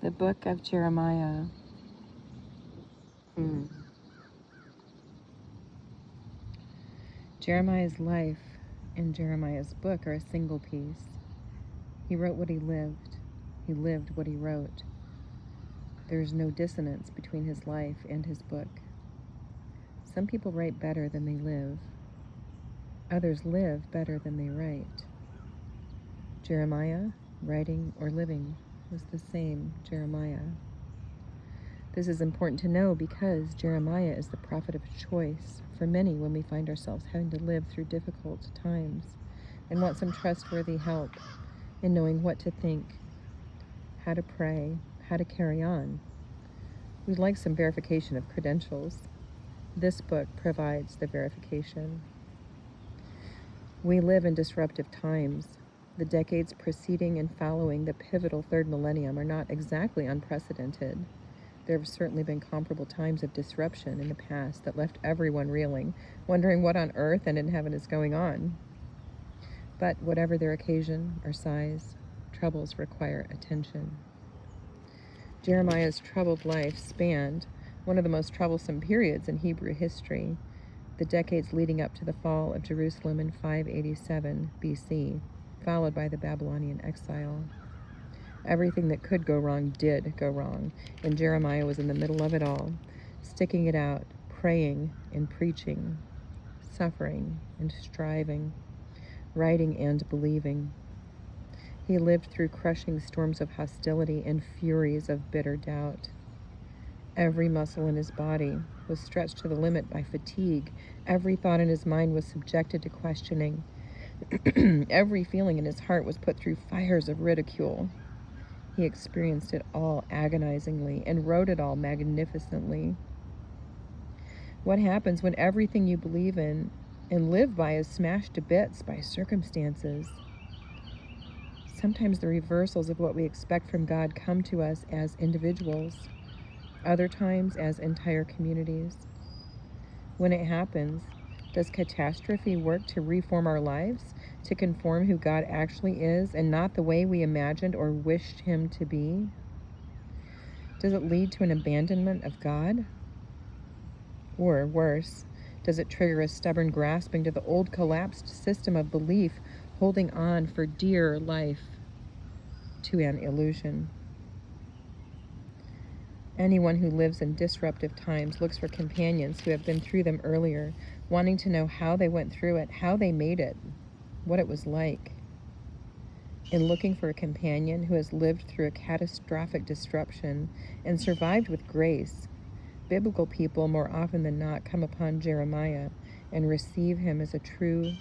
The book of Jeremiah. Jeremiah's life and Jeremiah's book are a single piece. He wrote what he lived. He lived what he wrote. There's no dissonance between his life and his book. Some people write better than they live. Others live better than they write. Jeremiah, writing or living, was the same Jeremiah. This is important to know because Jeremiah is the prophet of choice for many when we find ourselves having to live through difficult times and want some trustworthy help in knowing what to think, how to pray, how to carry on. We'd like some verification of credentials. This book provides the verification. We live in disruptive times. The decades preceding and following the pivotal third millennium are not exactly unprecedented. There have certainly been comparable times of disruption in the past that left everyone reeling, wondering what on earth and in heaven is going on. But whatever their occasion or size, troubles require attention. Jeremiah's troubled life spanned one of the most troublesome periods in Hebrew history, the decades leading up to the fall of Jerusalem in 587 BC, followed by the Babylonian exile. Everything that could go wrong did go wrong, and Jeremiah was in the middle of it all, sticking it out, praying and preaching, suffering and striving, writing and believing. He lived through crushing storms of hostility and furies of bitter doubt. Every muscle in his body was stretched to the limit by fatigue. Every thought in his mind was subjected to questioning. Every feeling in his heart was put through fires of ridicule. He experienced it all agonizingly and wrote it all magnificently. What happens when everything you believe in and live by is smashed to bits by circumstances? Sometimes the reversals of what we expect from God come to us as individuals, other times as entire communities. When it happens, does catastrophe work to reform our lives, to conform who God actually is and not the way we imagined or wished him to be? Does it lead to an abandonment of God? Or worse, does it trigger a stubborn grasping to the old collapsed system of belief, holding on for dear life to an illusion? Anyone who lives in disruptive times looks for companions who have been through them earlier, wanting to know how they went through it, how they made it, what it was like. In looking for a companion who has lived through a catastrophic disruption and survived with grace, biblical people more often than not come upon Jeremiah and receive him as a true,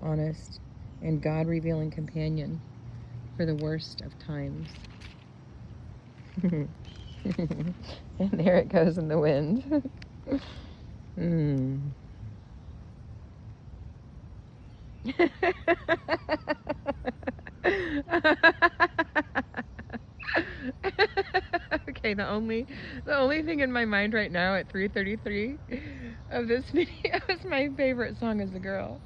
honest, and God-revealing companion for the worst of times. And there it goes in the wind. Okay, the only thing in my mind right now at 3:33 of this video is my favorite song as a girl.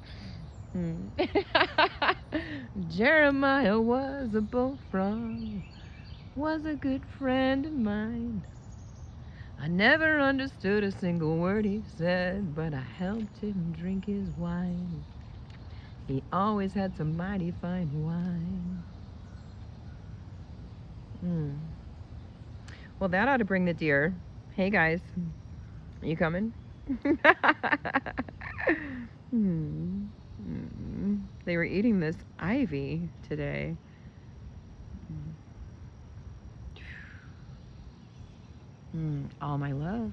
Jeremiah was a bullfrog, was a good friend of mine. I never understood a single word he said, but I helped him drink his wine. He always had some mighty fine wine. Well, that ought to bring the deer. Hey guys, are you coming? They were eating this ivy today. All my love.